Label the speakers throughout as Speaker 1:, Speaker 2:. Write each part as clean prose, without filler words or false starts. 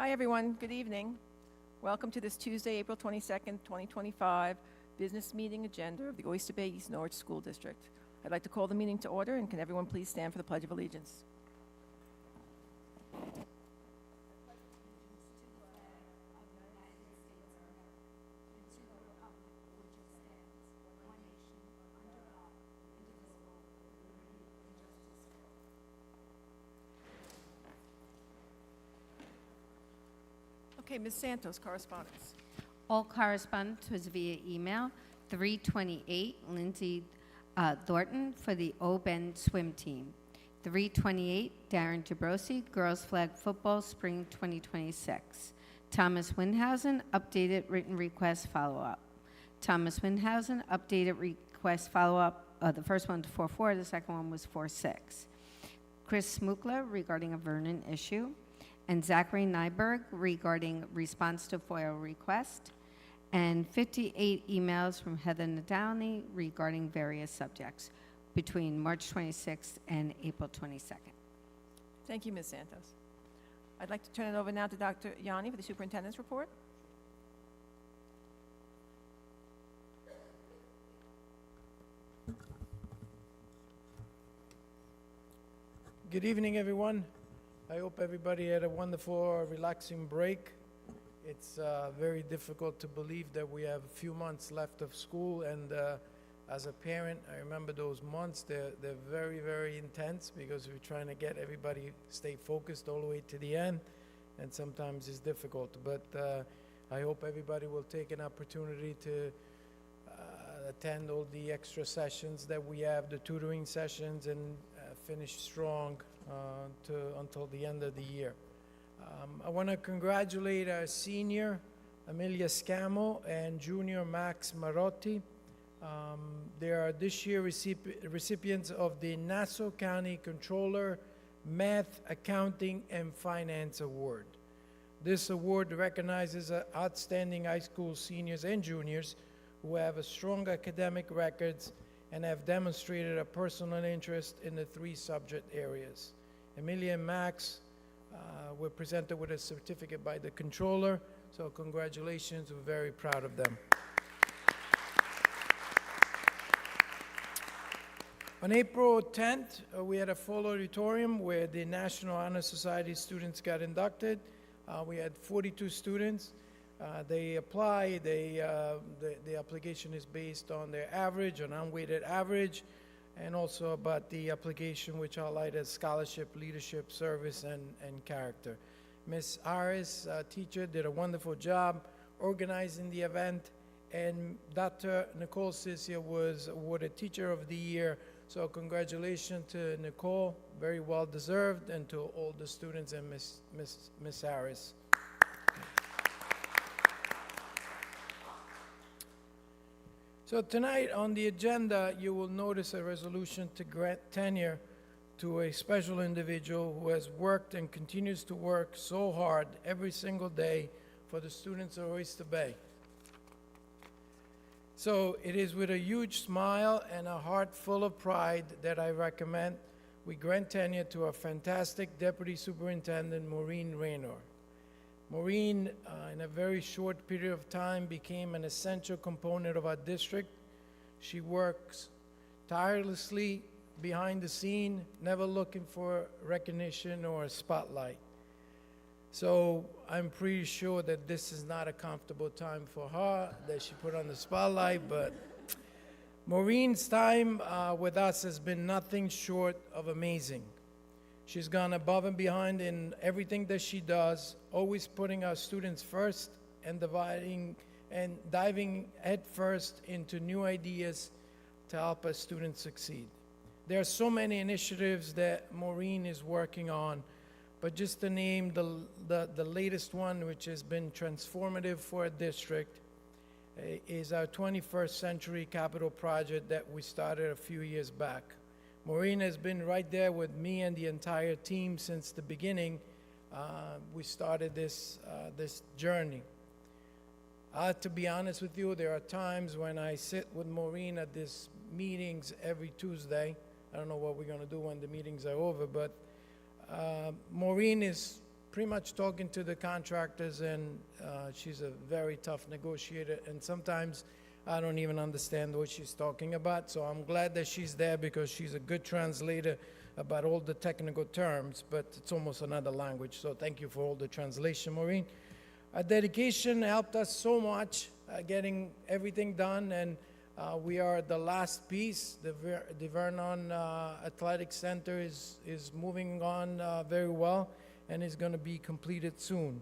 Speaker 1: Hi, everyone. Good evening. Welcome to this Tuesday, April 22nd, 2025 business meeting agenda of the Oyster Bay East Norwich School District. I'd like to call the meeting to order, and can everyone please stand for the Pledge of Allegiance? Okay, Ms. Santos, correspondence.
Speaker 2: All correspondence was via email. 328, Lindsay Thornton for the O-Bend swim team. 328, Darren Jabrosi, girls flag football, spring 2026. Thomas Windhausen, updated written request follow-up. Thomas Windhausen, updated request follow-up. The first one was 4-4, the second one was 4-6. Chris Smukla regarding a Vernon issue. And Zachary Nyberg regarding response to FOIA request, and 58 emails from Heather Nadalny regarding various subjects between March 26th and April 22nd.
Speaker 1: Thank you, Ms. Santos. I'd like to turn it over now to Dr. Yanni for the superintendent's report.
Speaker 3: Good evening, everyone. I hope everybody had a wonderful, relaxing break. It's very difficult to believe that we have a few months left of school, and as a parent, I remember those months. They're very, very intense because we're trying to get everybody stay focused all the way to the end, and sometimes it's difficult. But I hope everybody will take an opportunity to attend all the extra sessions that we have, the tutoring sessions, and finish strong until the end of the year. I want to congratulate our senior, Amelia Scamo, and junior, Max Marotti. They are this year recipients of the Nassau County Controller Math, Accounting, and Finance Award. This award recognizes outstanding high school seniors and juniors who have a strong academic records and have demonstrated a personal interest in the three subject areas. Amelia and Max were presented with a certificate by the controller, so congratulations, we're very proud of them. On April 10th, we had a full auditorium where the National Honor Society students got inducted. We had 42 students. They apply, the application is based on their average, an unweighted average, and also about the application which highlighted scholarship, leadership, service, and character. Ms. Harris, teacher, did a wonderful job organizing the event, and Dr. Nicole Sisia was awarded Teacher of the Year, so congratulations to Nicole, very well deserved, and to all the students and Ms. Harris. So tonight on the agenda, you will notice a resolution to grant tenure to a special individual who has worked and continues to work so hard every single day for the students of Oyster Bay. So it is with a huge smile and a heart full of pride that I recommend we grant tenure to our fantastic Deputy Superintendent, Maureen Raynor. Maureen, in a very short period of time, became an essential component of our district. She works tirelessly behind the scene, never looking for recognition or a spotlight. So I'm pretty sure that this is not a comfortable time for her, that she put on the spotlight, but Maureen's time with us has been nothing short of amazing. She's gone above and behind in everything that she does, always putting our students first and diving head first into new ideas to help our students succeed. There are so many initiatives that Maureen is working on, but just to name the latest one, which has been transformative for our district, is our 21st Century Capital Project that we started a few years back. Maureen has been right there with me and the entire team since the beginning. We started this journey. To be honest with you, there are times when I sit with Maureen at these meetings every Tuesday. I don't know what we're going to do when the meetings are over, but Maureen is pretty much talking to the contractors, and she's a very tough negotiator, and sometimes I don't even understand what she's talking about. So I'm glad that she's there because she's a good translator about all the technical terms, but it's almost another language. So thank you for all the translation, Maureen. Our dedication helped us so much getting everything done, and we are at the last piece. The Vernon Athletic Center is moving on very well and is going to be completed soon.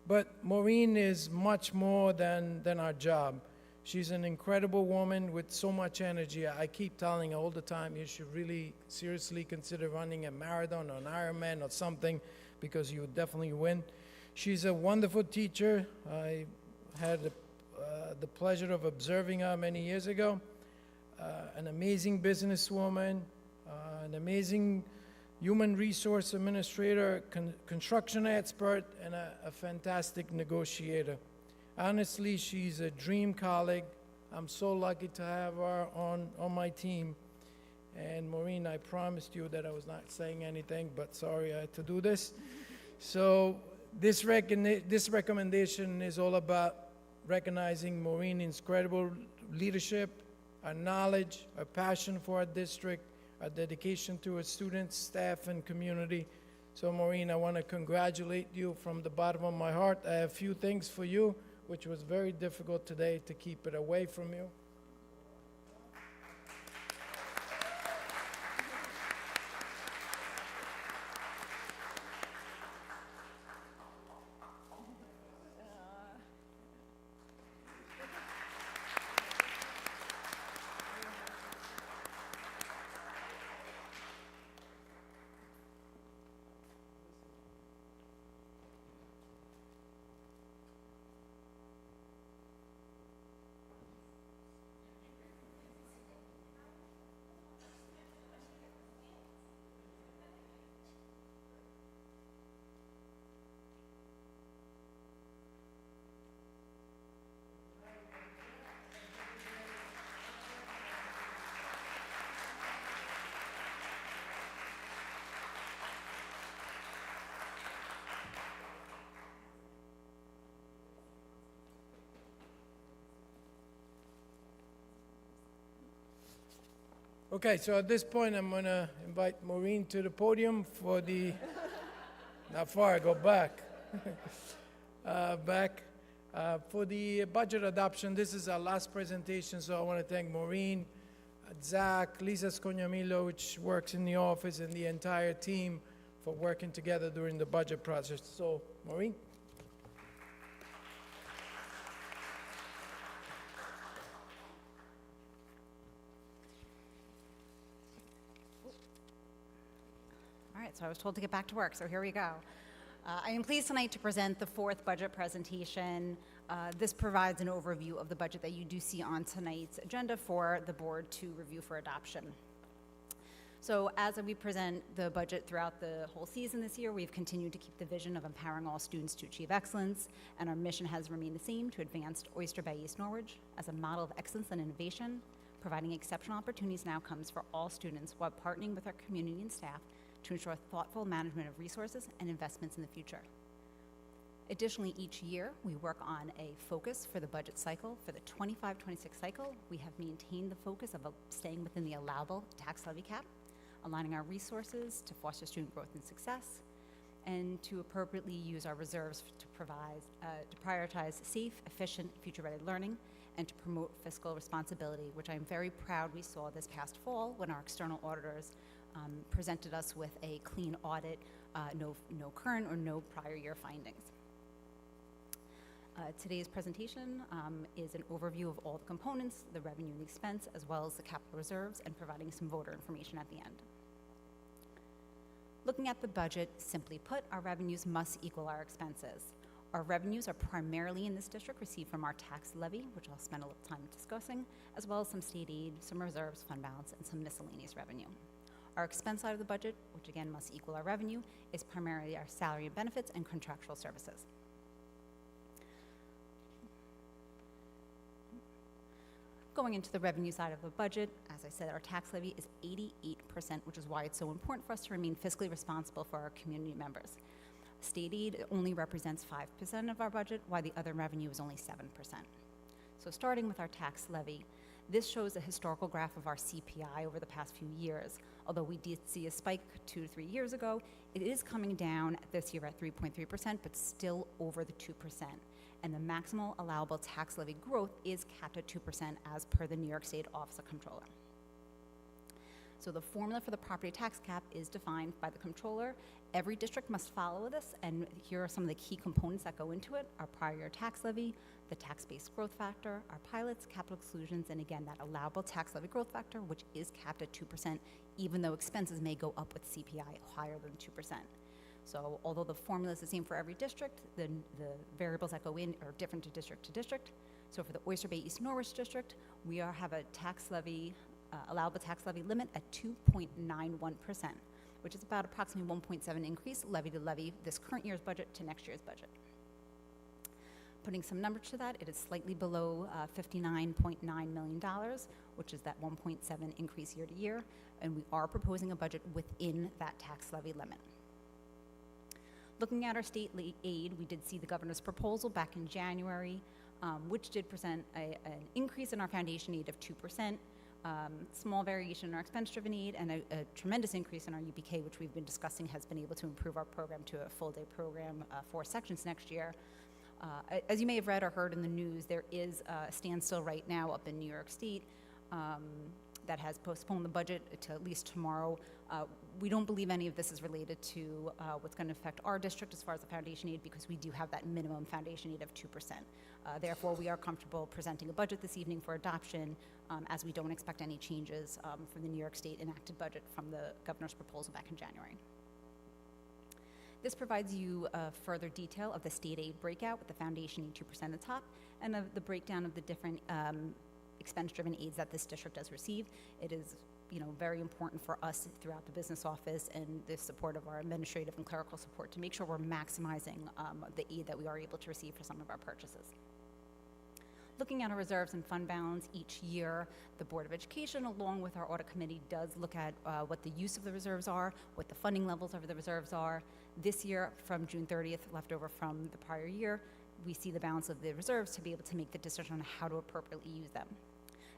Speaker 3: But Maureen is much more than our job. She's an incredible woman with so much energy. I keep telling her all the time, you should really seriously consider running a marathon or an Ironman or something, because you would definitely win. She's a wonderful teacher. I had the pleasure of observing her many years ago. An amazing businesswoman, an amazing human resource administrator, construction expert, and a fantastic negotiator. Honestly, she's a dream colleague. I'm so lucky to have her on my team. And Maureen, I promised you that I was not saying anything, but sorry, I had to do this. So this recommendation is all about recognizing Maureen's incredible leadership, her knowledge, her passion for our district, her dedication to her students, staff, and community. So Maureen, I want to congratulate you from the bottom of my heart. I have a few things for you, which was very difficult today to keep it away from you. Okay, so at this point, I'm going to invite Maureen to the podium for the, not far, go back, for the budget adoption. This is our last presentation, so I want to thank Maureen, Zach, Lisa Scognamillo, which works in the office, and the entire team for working together during the budget process. So, Maureen?
Speaker 4: All right, so I was told to get back to work, so here we go. I am pleased tonight to present the fourth budget presentation. This provides an overview of the budget that you do see on tonight's agenda for the board to review for adoption. So as we present the budget throughout the whole season this year, we've continued to keep the vision of empowering all students to achieve excellence, and our mission has remained the same: to advance Oyster Bay East Norwich as a model of excellence and innovation, providing exceptional opportunities and outcomes for all students while partnering with our community and staff to ensure thoughtful management of resources and investments in the future. Additionally, each year, we work on a focus for the budget cycle. For the 25-26 cycle, we have maintained the focus of staying within the allowable tax levy cap, aligning our resources to foster student growth and success, and to appropriately use our reserves to prioritize safe, efficient, future-ready learning, and to promote fiscal responsibility, which I'm very proud we saw this past fall when our external auditors presented us with a clean audit, no current or no prior year findings. Today's presentation is an overview of all the components, the revenue and the expense, as well as the capital reserves, and providing some voter information at the end. Looking at the budget, simply put, our revenues must equal our expenses. Our revenues are primarily in this district received from our tax levy, which I'll spend a little time discussing, as well as some state aid, some reserves, fund balance, and some miscellaneous revenue. Our expense side of the budget, which again must equal our revenue, is primarily our salary and benefits and contractual services. Going into the revenue side of the budget, as I said, our tax levy is 88%, which is why it's so important for us to remain fiscally responsible for our community members. State aid only represents 5% of our budget, while the other revenue is only 7%. So starting with our tax levy, this shows a historical graph of our CPI over the past few years. Although we did see a spike 2 to 3 years ago, it is coming down this year at 3.3%, but still over the 2%. And the maximal allowable tax levy growth is capped at 2% as per the New York State Office of Comptroller. So the formula for the property tax cap is defined by the comptroller. Every district must follow this, and here are some of the key components that go into it: our prior year tax levy, the tax-based growth factor, our pilots, capital exclusions, and again, that allowable tax levy growth factor, which is capped at 2%, even though expenses may go up with CPI higher than 2%. So although the formula is the same for every district, the variables that go in are different to district. So for the Oyster Bay East Norwich district, we have a tax levy, allowable tax levy limit at 2.91%, which is about approximately 1.7 increase levy to levy this current year's budget to next year's budget. Putting some numbers to that, it is slightly below $59.9 million, which is that 1.7 increase year to year, and we are proposing a budget within that tax levy limit. Looking at our state aid, we did see the governor's proposal back in January, which did present an increase in our foundation aid of 2%, small variation in our expense-driven aid, and a tremendous increase in our UPK, which we've been discussing has been able to improve our program to a full-day program, 4 sections next year. As you may have read or heard in the news, there is a standstill right now up in New York State that has postponed the budget to at least tomorrow. We don't believe any of this is related to what's going to affect our district as far as the foundation aid, because we do have that minimum foundation aid of 2%. Therefore, we are comfortable presenting a budget this evening for adoption, as we don't expect any changes from the New York State enacted budget from the governor's proposal back in January. This provides you further detail of the state aid breakout with the foundation aid 2% at the top, and the breakdown of the different expense-driven aids that this district has received. It is, very important for us throughout the business office and the support of our administrative and clerical support to make sure we're maximizing the aid that we are able to receive for some of our purchases. Looking at our reserves and fund balance each year, the Board of Education, along with our audit committee, does look at what the use of the reserves are, what the funding levels of the reserves are. This year, from June 30th, left over from the prior year, we see the balance of the reserves to be able to make the decision on how to appropriately use them.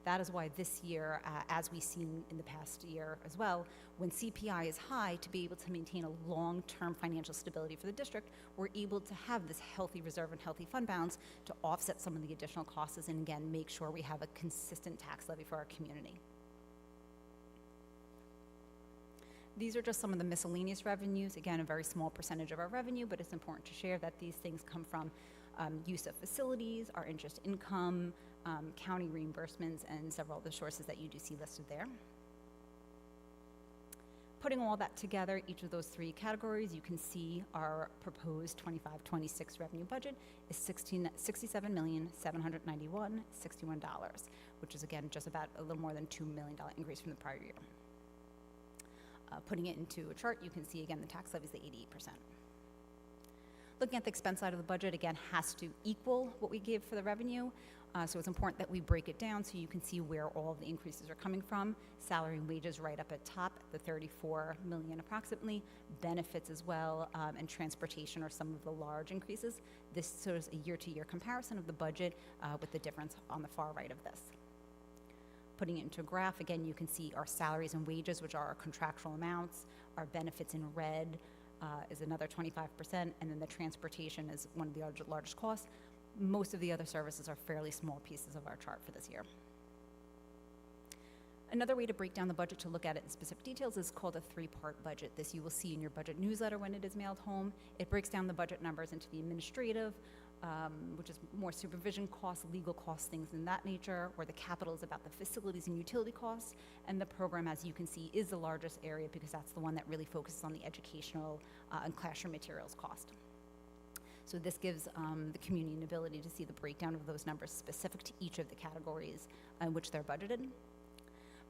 Speaker 4: That is why this year, as we've seen in the past year as well, when CPI is high, to be able to maintain a long-term financial stability for the district, we're able to have this healthy reserve and healthy fund balance to offset some of the additional costs and, again, make sure we have a consistent tax levy for our community. These are just some of the miscellaneous revenues. Again, a very small percentage of our revenue, but it's important to share that these things come from use of facilities, our interest income, county reimbursements, and several other sources that you do see listed there. Putting all that together, each of those 3 categories, you can see our proposed 25-26 revenue budget is $67,791,061, which is, again, just about a little more than $2 million increase from the prior year. Putting it into a chart, you can see, again, the tax levy is the 88%. Looking at the expense side of the budget, again, has to equal what we gave for the revenue. So it's important that we break it down so you can see where all of the increases are coming from. Salary and wages right up at top, the $34 million approximately. Benefits as well, and transportation are some of the large increases. This shows a year-to-year comparison of the budget with the difference on the far right of this. Putting it into a graph, again, you can see our salaries and wages, which are our contractual amounts. Our benefits in red is another 25%, and then the transportation is one of the largest costs. Most of the other services are fairly small pieces of our chart for this year. Another way to break down the budget to look at it in specific details is called a 3-part budget. This you will see in your budget newsletter when it is mailed home. It breaks down the budget numbers into the administrative, which is more supervision costs, legal costs, things in that nature, where the capital is about the facilities and utility costs, and the program, as you can see, is the largest area because that's the one that really focuses on the educational and classroom materials cost. So this gives the community an ability to see the breakdown of those numbers specific to each of the categories in which they're budgeted.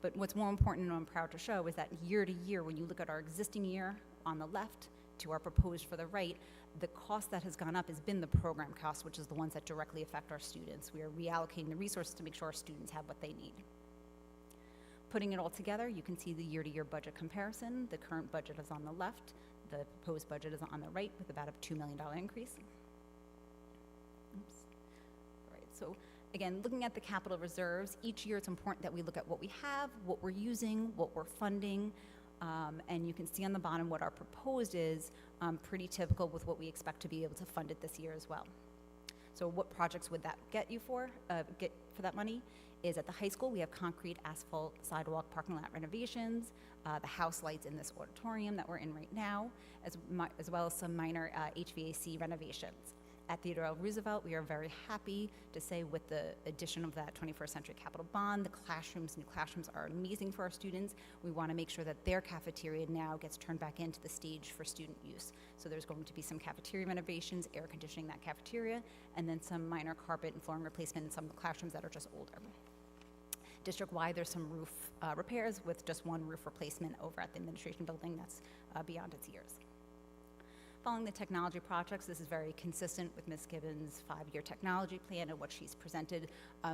Speaker 4: But what's more important, and I'm proud to show, is that year to year, when you look at our existing year on the left to our proposed for the right, the cost that has gone up has been the program costs, which is the ones that directly affect our students. We are reallocating the resources to make sure our students have what they need. Putting it all together, you can see the year-to-year budget comparison. The current budget is on the left. The proposed budget is on the right with about a $2 million increase. Oops. All right, so again, looking at the capital reserves, each year it's important that we look at what we have, what we're using, what we're funding, and you can see on the bottom what our proposed is, pretty typical with what we expect to be able to fund it this year as well. So what projects would that get you for, that money? Is at the high school, we have concrete, asphalt, sidewalk, parking lot renovations, the house lights in this auditorium that we're in right now, as well as some minor HVAC renovations. At Theodore L. Roosevelt, we are very happy to say with the addition of that 21st Century Capital Bond, new classrooms are amazing for our students. We want to make sure that their cafeteria now gets turned back into the stage for student use. So there's going to be some cafeteria renovations, air conditioning that cafeteria, and then some minor carpet and flooring replacement in some of the classrooms that are just older. District-wide, there's some roof repairs with just one roof replacement over at the administration building that's beyond its years. Following the technology projects, this is very consistent with Ms. Gibbons' 5-year technology plan and what she's presented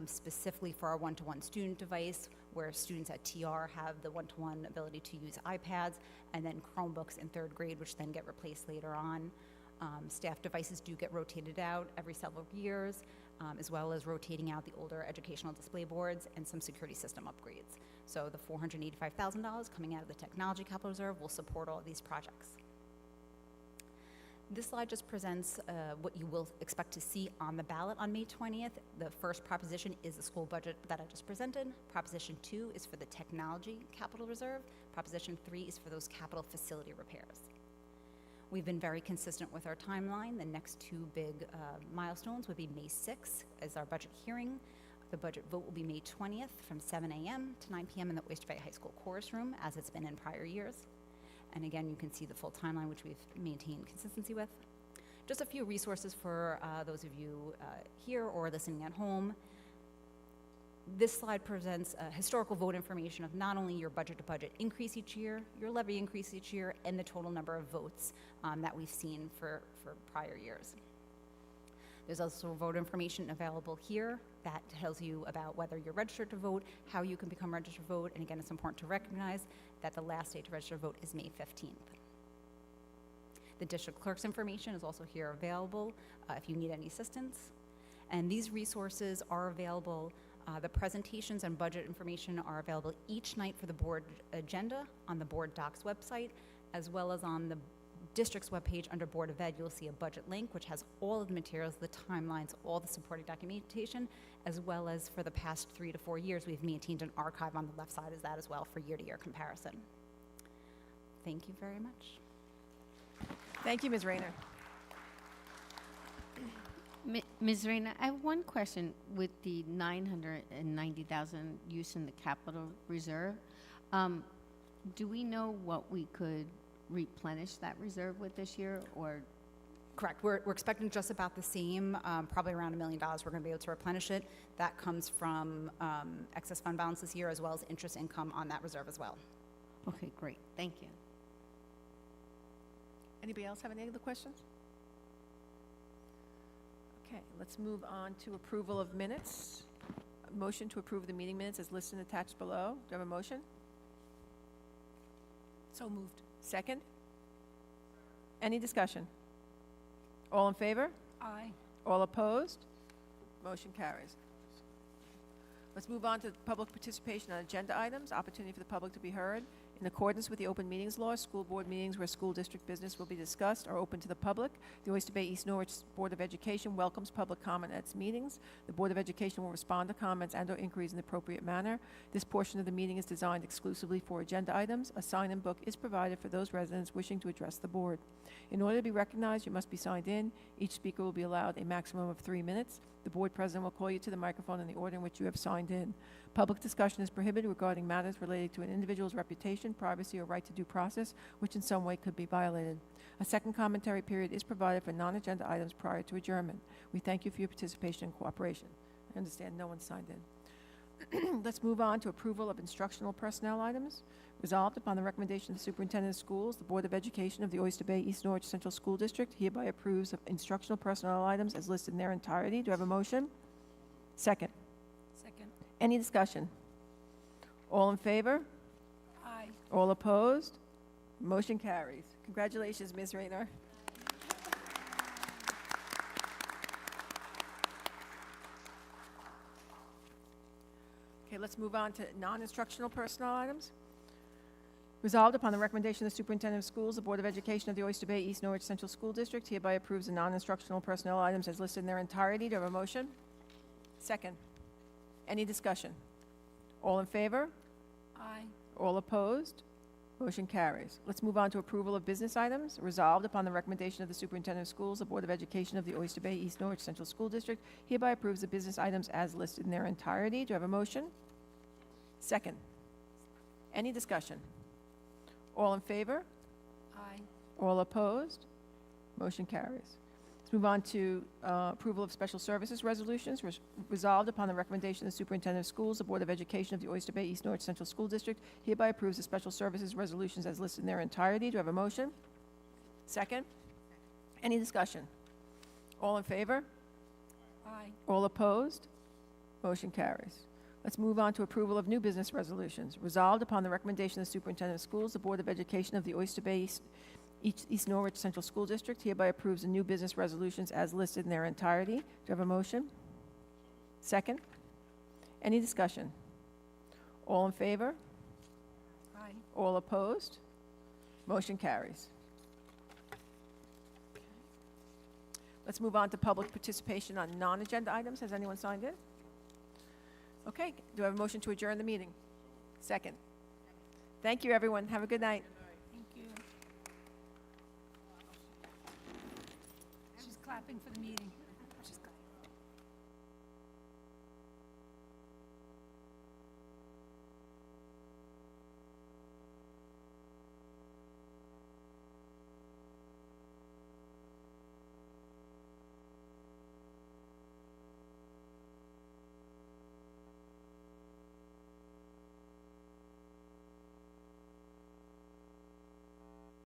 Speaker 4: specifically for our one-to-one student device, where students at TR have the one-to-one ability to use iPads, and then Chromebooks in 3rd grade, which then get replaced later on. Staff devices do get rotated out every several years, as well as rotating out the older educational display boards and some security system upgrades. So the $485,000 coming out of the Technology Capital Reserve will support all of these projects. This slide just presents what you will expect to see on the ballot on May 20th. The first proposition is the school budget that I just presented. Proposition 2 is for the Technology Capital Reserve. Proposition 3 is for those capital facility repairs. We've been very consistent with our timeline. The next 2 big milestones would be May 6th as our budget hearing. The budget vote will be May 20th from 7 a.m. to 9 p.m. in the Oyster Bay High School chorus room, as it's been in prior years. And again, you can see the full timeline, which we've maintained consistency with. Just a few resources for those of you here or listening at home. This slide presents historical vote information of not only your budget-to-budget increase each year, your levy increase each year, and the total number of votes that we've seen for prior years. There's also vote information available here that tells you about whether you're registered to vote, how you can become registered to vote, and again, it's important to recognize that the last day to register to vote is May 15th. The district clerk's information is also here available if you need any assistance. And these resources are available. The presentations and budget information are available each night for the board agenda on the board docs website, as well as on the district's webpage under Board of Ed. You'll see a budget link, which has all of the materials, the timelines, all the supporting documentation, as well as for the past 3 to 4 years, we've maintained an archive on the left side as that as well for year-to-year comparison. Thank you very much.
Speaker 1: Thank you, Ms. Rayner.
Speaker 2: Ms. Reyna, I have one question with the $990,000 use in the capital reserve. Do we know what we could replenish that reserve with this year, or?
Speaker 4: Correct. We're expecting just about the same, probably around $1 million. We're going to be able to replenish it. That comes from excess fund balance this year, as well as interest income on that reserve as well.
Speaker 2: Okay, great. Thank you.
Speaker 1: Anybody else have any other questions? Okay, let's move on to approval of minutes. A motion to approve the meeting minutes as listed and attached below. Do I have a motion? So moved. Second? Any discussion? All in favor?
Speaker 5: Aye.
Speaker 1: All opposed? Motion carries. Let's move on to public participation on agenda items, opportunity for the public to be heard. In accordance with the open meetings law, school board meetings where school district business will be discussed are open to the public. The Oyster Bay East Norwich Board of Education welcomes public comment at its meetings. The Board of Education will respond to comments and/or inquiries in the appropriate manner. This portion of the meeting is designed exclusively for agenda items. A sign-in book is provided for those residents wishing to address the board. In order to be recognized, you must be signed in. Each speaker will be allowed a maximum of 3 minutes. The board president will call you to the microphone in the order in which you have signed in. Public discussion is prohibited regarding matters related to an individual's reputation, privacy, or right to due process, which in some way could be violated. A second commentary period is provided for non-agenda items prior to adjournment. We thank you for your participation and cooperation. I understand no one signed in. Let's move on to approval of instructional personnel items. Resolved upon the recommendation of the superintendent of schools, the Board of Education of the Oyster Bay East Norwich Central School District hereby approves of instructional personnel items as listed in their entirety. Do I have a motion? Second.
Speaker 5: Second.
Speaker 1: Any discussion? All in favor?
Speaker 5: Aye.
Speaker 1: All opposed? Motion carries. Congratulations, Ms. Rayner. Okay, let's move on to non-instructional personnel items. Resolved upon the recommendation of the Superintendent of Schools, the Board of Education of the Oyster Bay East Norwich Central School District hereby approves the non-instructional personnel items as listed in their entirety. Do I have a motion? Second. Any discussion? All in favor?
Speaker 5: Aye.
Speaker 1: All opposed? Motion carries. Let's move on to approval of business items. Resolved upon the recommendation of the Superintendent of Schools, the Board of Education of the Oyster Bay East Norwich Central School District hereby approves the business items as listed in their entirety. Do I have a motion? Second. Any discussion? All in favor?
Speaker 5: Aye.
Speaker 1: All opposed? Motion carries. Let's move on to approval of special services resolutions. Resolved upon the recommendation of the Superintendent of Schools, the Board of Education of the Oyster Bay East Norwich Central School District hereby approves the special services resolutions as listed in their entirety. Do I have a motion? Second? Any discussion? All in favor?
Speaker 5: Aye.
Speaker 1: All opposed? Motion carries. Let's move on to approval of new business resolutions. Resolved upon the recommendation of the Superintendent of Schools, the Board of Education of the Oyster Bay East Norwich Central School District hereby approves the new business resolutions as listed in their entirety. Do I have a motion? Second? Any discussion? All in favor?
Speaker 5: Aye.
Speaker 1: All opposed? Motion carries. Let's move on to public participation on non-agenda items. Has anyone signed in? Okay, do I have a motion to adjourn the meeting? Second. Thank you, everyone. Have a good night.
Speaker 5: Thank you. She's clapping for the meeting.